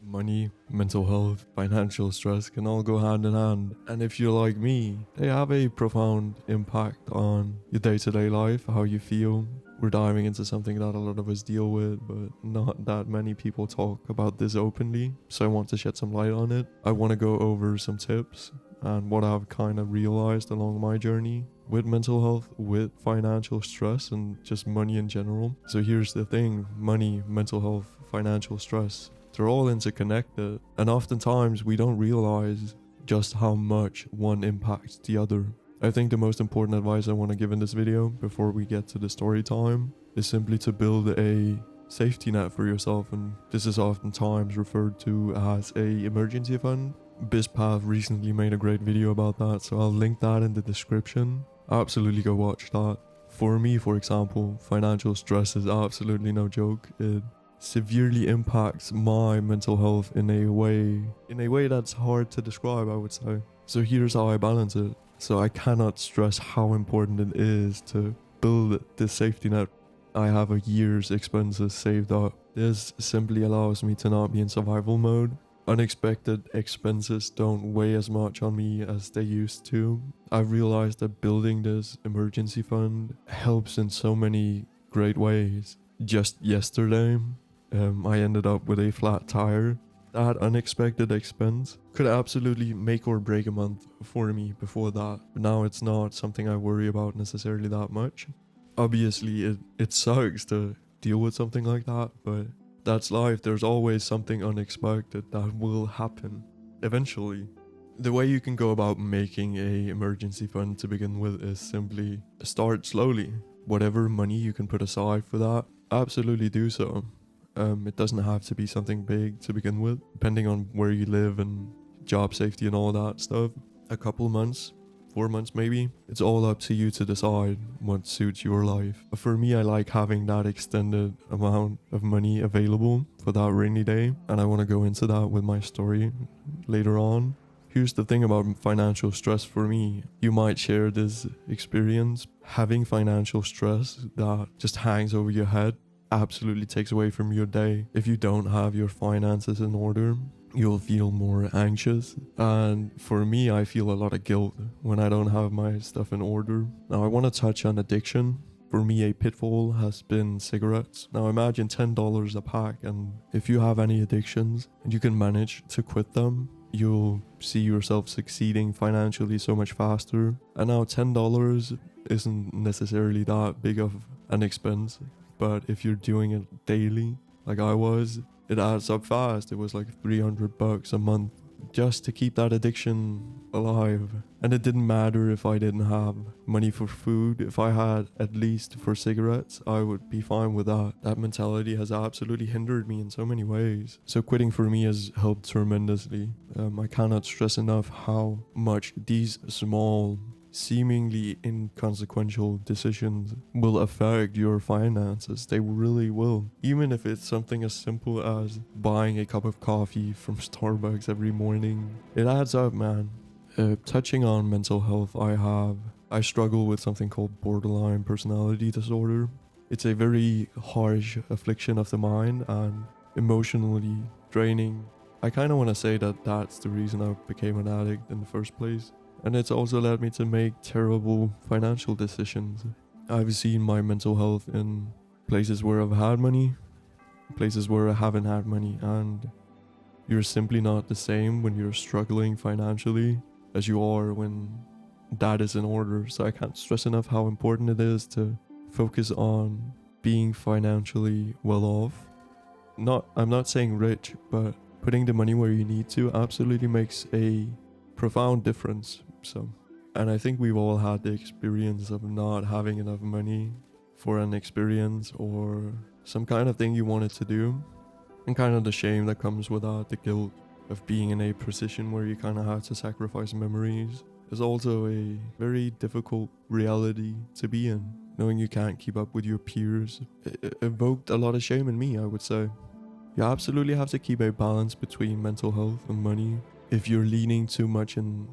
Money, mental health, financial stress can all go hand in hand. And if you're like me, they have a profound impact on your day-to-day life, how you feel. We're diving into something that a lot of us deal with, but not that many people talk about this openly. So I want to shed some light on it. I want to go over some tips and what I've kind of realized along my journey with mental health, with financial stress, and just money in general. So here's the thing: money, mental health, financial stress, they're all interconnected, and oftentimes we don't realize just how much one impacts the other. I think the most important advice I want to give in this video before we get to the story time is simply to build a safety net for yourself, and this is oftentimes referred to as a emergency fund. Bizpaths recently made a great video about that, so I'll link that in the description. Absolutely go watch that. For me, for example, financial stress is absolutely no joke. It severely impacts my mental health in a way that's hard to describe, I would say. So here's how I balance it. So I cannot stress how important it is to build this safety net. I have a year's expenses saved up. This simply allows me to not be in survival mode. Unexpected expenses don't weigh as much on me as they used to. I've realized that building this emergency fund helps in so many great ways. Just yesterday, I ended up with a flat tire. That unexpected expense could absolutely make or break a month for me before that, but now it's not something I worry about necessarily that much. Obviously, it sucks to deal with something like that, but that's life. There's always something unexpected that will happen eventually. The way you can go about making a emergency fund to begin with is simply start slowly. Whatever money you can put aside for that, absolutely do so. It doesn't have to be something big to begin with, depending on where you live and job safety and all that stuff. A couple months, 4 months maybe. It's all up to you to decide what suits your life. But for me, I like having that extended amount of money available for that rainy day, and I want to go into that with my story later on. Here's the thing about financial stress for me. You might share this experience. Having financial stress that just hangs over your head absolutely takes away from your day. If you don't have your finances in order, you'll feel more anxious. And for me, I feel a lot of guilt when I don't have my stuff in order. Now, I want to touch on addiction. For me, a pitfall has been cigarettes. Now, imagine $10 a pack, and if you have any addictions and you can manage to quit them, you'll see yourself succeeding financially so much faster. And now $10 isn't necessarily that big of an expense, but if you're doing it daily, like I was, it adds up fast. It was like $300 a month just to keep that addiction alive. And it didn't matter if I didn't have money for food. If I had at least for cigarettes, I would be fine with that. That mentality has absolutely hindered me in so many ways. So quitting for me has helped tremendously. I cannot stress enough how much these small, seemingly inconsequential decisions will affect your finances. They really will. Even if it's something as simple as buying a cup of coffee from Starbucks every morning, it adds up, man. Touching on mental health, I struggle with something called borderline personality disorder. It's a very harsh affliction of the mind and emotionally draining. I kind of want to say that that's the reason I became an addict in the first place. And it's also led me to make terrible financial decisions. I've seen my mental health in places where I've had money, places where I haven't had money, and you're simply not the same when you're struggling financially as you are when that is in order. So I can't stress enough how important it is to focus on being financially well off. I'm not saying rich, but putting the money where you need to absolutely makes a profound difference. And I think we've all had the experience of not having enough money for an experience or some kind of thing you wanted to do, and kind of the shame that comes with that, the guilt of being in a position where you kind of have to sacrifice memories is also a very difficult reality to be in. Knowing you can't keep up with your peers, it evoked a lot of shame in me, I would say. You absolutely have to keep a balance between mental health and money. If you're leaning too much in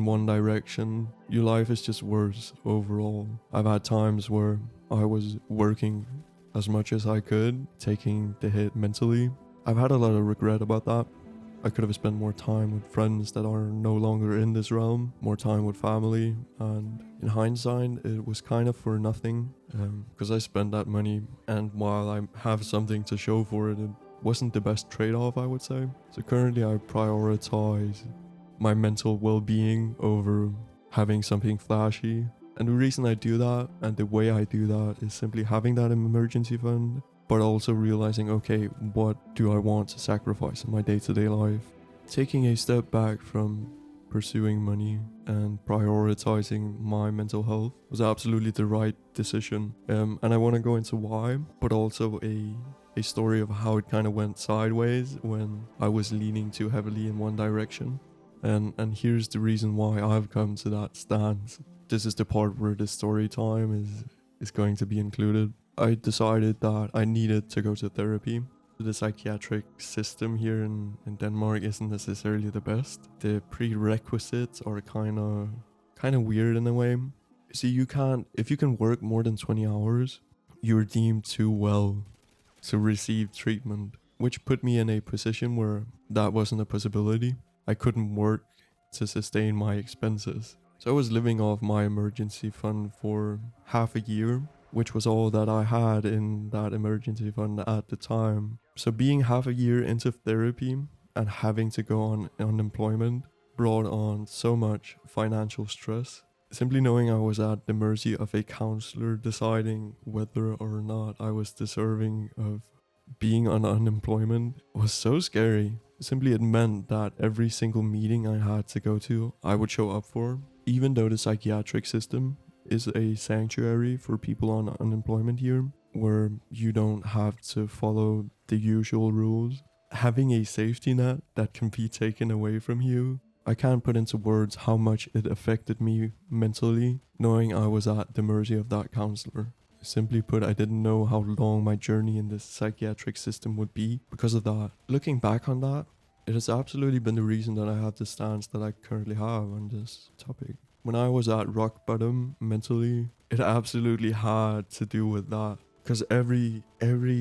one direction, your life is just worse overall. I've had times where I was working as much as I could, taking the hit mentally, I've had a lot of regret about that. I could have spent more time with friends that are no longer in this realm, more time with family, and in hindsight, it was kind of for nothing, because I spent that money, and while I have something to show for it, it wasn't the best trade-off, I would say. So currently I prioritize my mental well-being over having something flashy. And the reason I do that, and the way I do that, is simply having that emergency fund, but also realizing, okay, what do I want to sacrifice in my day-to-day life? Taking a step back from pursuing money and prioritizing my mental health was absolutely the right decision. And I want to go into why, but also a story of how it kind of went sideways when I was leaning too heavily in one direction. And here's the reason why I've come to that stance. This is the part where the story time is going to be included. I decided that I needed to go to therapy. The psychiatric system here in Denmark isn't necessarily the best. The prerequisites are kind of weird in a way. See, if you can work more than 20 hours, you're deemed too well to receive treatment, which put me in a position where that wasn't a possibility. I couldn't work to sustain my expenses. So I was living off my emergency fund for half a year, which was all that I had in that emergency fund at the time. So being half a year into therapy and having to go on unemployment brought on so much financial stress. Simply knowing I was at the mercy of a counselor deciding whether or not I was deserving of being on unemployment was so scary. Simply it meant that every single meeting I had to go to, I would show up for. Even though the psychiatric system is a sanctuary for people on unemployment here, where you don't have to follow the usual rules, having a safety net that can be taken away from you, I can't put into words how much it affected me mentally, knowing I was at the mercy of that counselor. Simply put, I didn't know how long my journey in this psychiatric system would be because of that. Looking back on that, it has absolutely been the reason that I have the stance that I currently have on this topic. When I was at rock bottom mentally, it absolutely had to do with that. Because every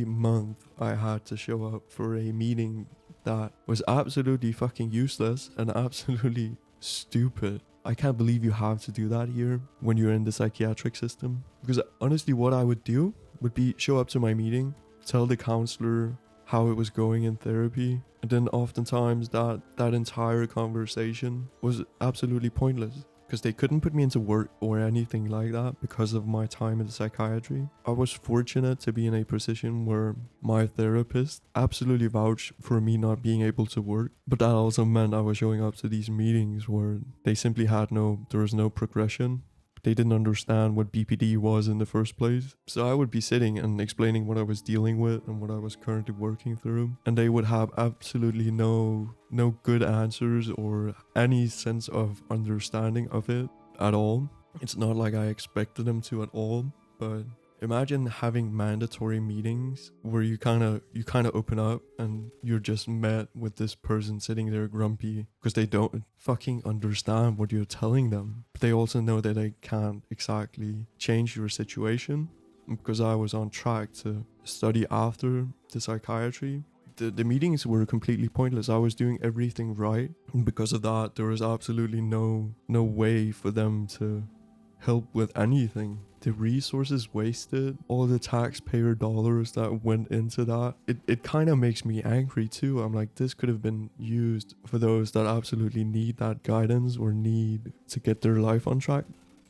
month I had to show up for a meeting that was absolutely fucking useless and absolutely stupid. I can't believe you have to do that here when you're in the psychiatric system. Because honestly, what I would do would be show up to my meeting, tell the counselor how it was going in therapy, and then oftentimes that entire conversation was absolutely pointless. Because they couldn't put me into work or anything like that because of my time in psychiatry. I was fortunate to be in a position where my therapist absolutely vouched for me not being able to work, but that also meant I was showing up to these meetings where they simply there was no progression. They didn't understand what BPD was in the first place. So I would be sitting and explaining what I was dealing with and what I was currently working through. And they would have absolutely no good answers or any sense of understanding of it at all. It's not like I expected them to at all, but imagine having mandatory meetings where you kind of open up and you're just met with this person sitting there grumpy because they don't fucking understand what you're telling them. But they also know that they can't exactly change your situation. Because I was on track to study after the psychiatry, the meetings were completely pointless. I was doing everything right, and because of that, there was absolutely no way for them to help with anything. The resources wasted, all the taxpayer dollars that went into that, it kind of makes me angry too. I'm like, this could have been used for those that absolutely need that guidance or need to get their life on track.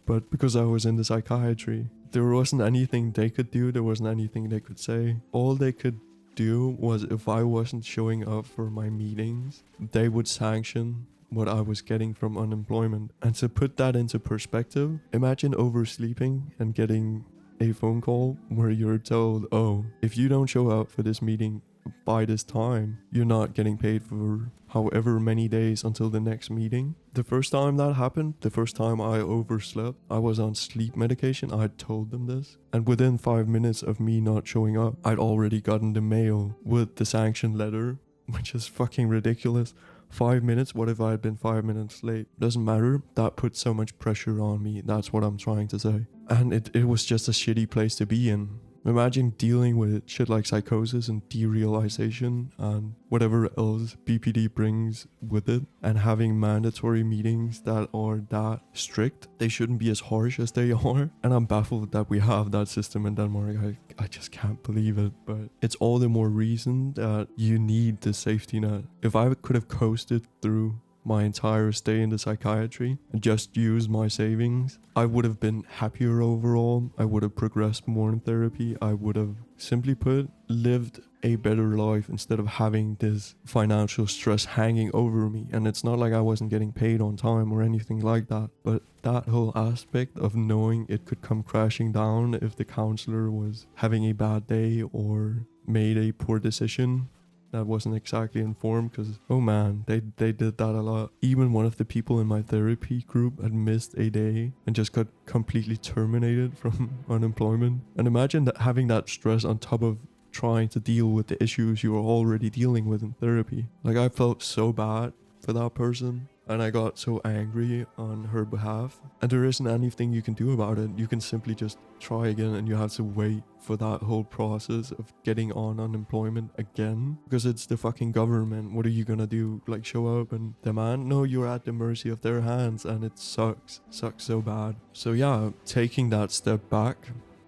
But because I was in the psychiatry, there wasn't anything they could do, there wasn't anything they could say. All they could do was, if I wasn't showing up for my meetings, they would sanction what I was getting from unemployment. And to put that into perspective, imagine oversleeping and getting a phone call where you're told, oh, if you don't show up for this meeting by this time, you're not getting paid for however many days until the next meeting. The first time that happened, the first time I overslept, I was on sleep medication. I had told them this. And within 5 minutes of me not showing up, I'd already gotten the mail with the sanction letter, which is fucking ridiculous. 5 minutes? What if I had been 5 minutes late? Doesn't matter. That put so much pressure on me. That's what I'm trying to say. And it was just a shitty place to be in. Imagine dealing with shit like psychosis and derealization and whatever else BPD brings with it, and having mandatory meetings that are that strict. They shouldn't be as harsh as they are. And I'm baffled that we have that system in Denmark. I just can't believe it. But it's all the more reason that you need the safety net. If I could have coasted through my entire stay in the psychiatry and just used my savings, I would have been happier overall. I would have progressed more in therapy. I would have, simply put, lived a better life instead of having this financial stress hanging over me. And it's not like I wasn't getting paid on time or anything like that, but that whole aspect of knowing it could come crashing down if the counselor was having a bad day or made a poor decision that wasn't exactly informed, because oh man, they did that a lot. Even one of the people in my therapy group had missed a day and just got completely terminated from unemployment. And imagine that, having that stress on top of trying to deal with the issues you were already dealing with in therapy. Like, I felt so bad for that person, and I got so angry on her behalf. And there isn't anything you can do about it. You can simply just try again, and you have to wait for that whole process of getting on unemployment again, because it's the fucking government. What are you gonna do? Like, show up and demand? No, you're at the mercy of their hands, and it sucks so bad. So yeah, taking that step back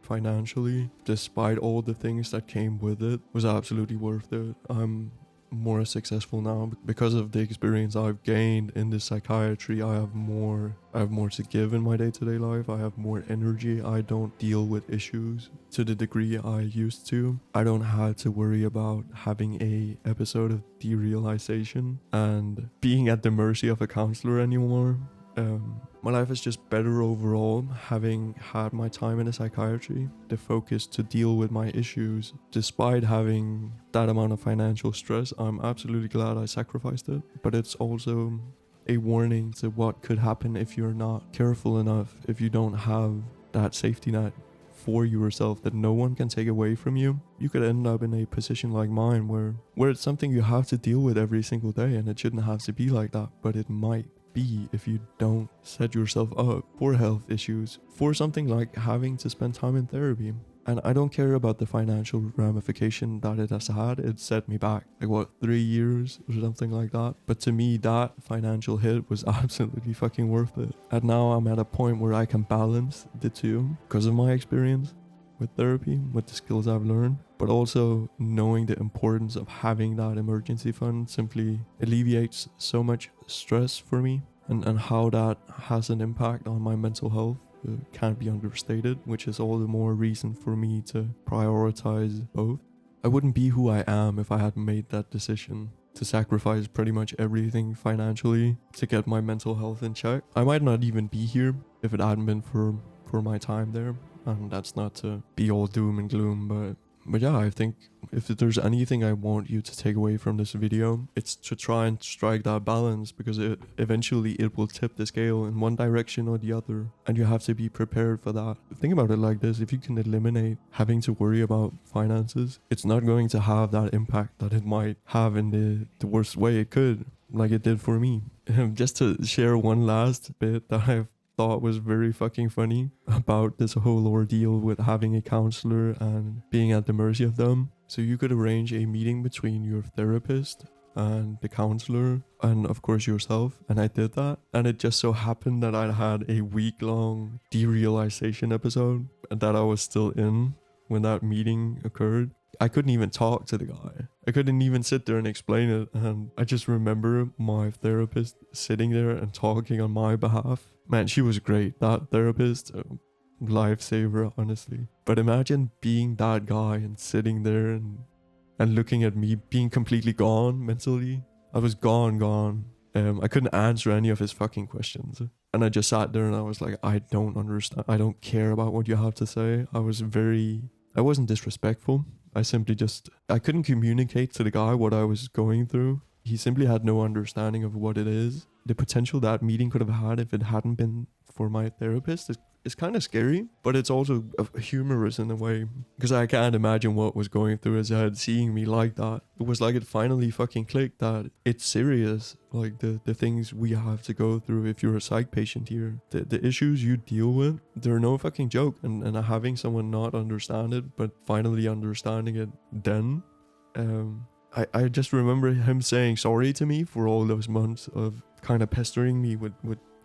financially, despite all the things that came with it, was absolutely worth it. I'm more successful now because of the experience I've gained in this psychiatry. I have more to give in my day-to-day life. I have more energy. I don't deal with issues to the degree I used to. I don't have to worry about having a episode of derealization and being at the mercy of a counselor anymore. My life is just better overall, having had my time in a psychiatry, the focus to deal with my issues. Despite having that amount of financial stress, I'm absolutely glad I sacrificed it. But it's also a warning to what could happen if you're not careful enough, if you don't have that safety net for yourself that no one can take away from you. You could end up in a position like mine where it's something you have to deal with every single day, and it shouldn't have to be like that, but it might be if you don't set yourself up for health issues, for something like having to spend time in therapy. And I don't care about the financial ramification that it has had. It set me back like 3 years or something like that. But to me, that financial hit was absolutely fucking worth it. And now I'm at a point where I can balance the two because of my experience with therapy, with the skills I've learned, but also knowing the importance of having that emergency fund simply alleviates so much stress for me, and how that has an impact on my mental health can't be understated, which is all the more reason for me to prioritize both. I wouldn't be who I am if I hadn't made that decision to sacrifice pretty much everything financially to get my mental health in check. I might not even be here if it hadn't been for my time there. And that's not to be all doom and gloom, but yeah, I think if there's anything I want you to take away from this video, it's to try and strike that balance, because eventually it will tip the scale in one direction or the other, and you have to be prepared for that. Think about it like this: if you can eliminate having to worry about finances, it's not going to have that impact that it might have in the worst way it could, like it did for me. Just to share one last bit that I've thought was very fucking funny about this whole ordeal with having a counselor and being at the mercy of them. So you could arrange a meeting between your therapist and the counselor and of course yourself, and I did that, and it just so happened that I had a week-long derealization episode that I was still in when that meeting occurred. I couldn't even talk to the guy. I couldn't even sit there and explain it. And I just remember my therapist sitting there and talking on my behalf. Man, she was great. That therapist, lifesaver, honestly. But imagine being that guy and sitting there and looking at me being completely gone mentally. I was gone. I couldn't answer any of his fucking questions. And I just sat there and I was like, I don't understand. I don't care about what you have to say. I wasn't disrespectful. I couldn't communicate to the guy what I was going through. He simply had no understanding of what it is. The potential that meeting could have had if it hadn't been for my therapist it's kind of scary, but it's also humorous in a way, because I can't imagine what was going through his head seeing me like that. It was like it finally fucking clicked that it's serious, like the things we have to go through if you're a psych patient here. The issues you deal with, they're no fucking joke, and having someone not understand it, but finally understanding it then, I just remember him saying sorry to me for all those months of kind of pestering me with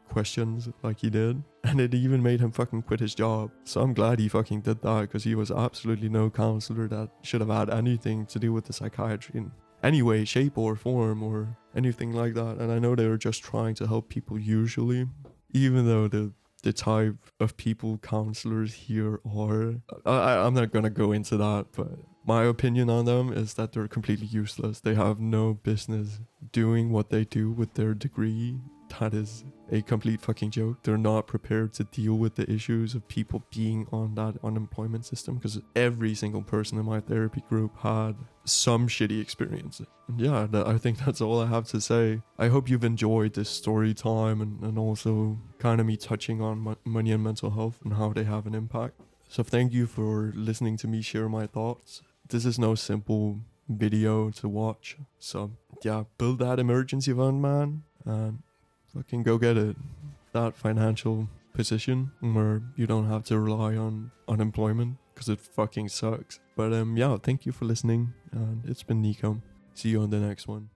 questions like he did, and it even made him fucking quit his job. So I'm glad he fucking did that, because he was absolutely no counselor that should have had anything to do with the psychiatry in any way, shape or form or anything like that. And I know they were just trying to help people usually, even though the type of people counselors here are, I'm not gonna go into that, but my opinion on them is that they're completely useless. They have no business doing what they do with their degree. That is a complete fucking joke. They're not prepared to deal with the issues of people being on that unemployment system, because every single person in my therapy group had some shitty experience. And yeah, I think that's all I have to say. I hope you've enjoyed this story time, and also kind of me touching on money and mental health and how they have an impact. So thank you for listening to me share my thoughts. This is no simple video to watch. So yeah, build that emergency fund, man, and fucking go get it. That financial position where you don't have to rely on unemployment, because it fucking sucks. But yeah, thank you for listening, and it's been Nico. See you on the next one.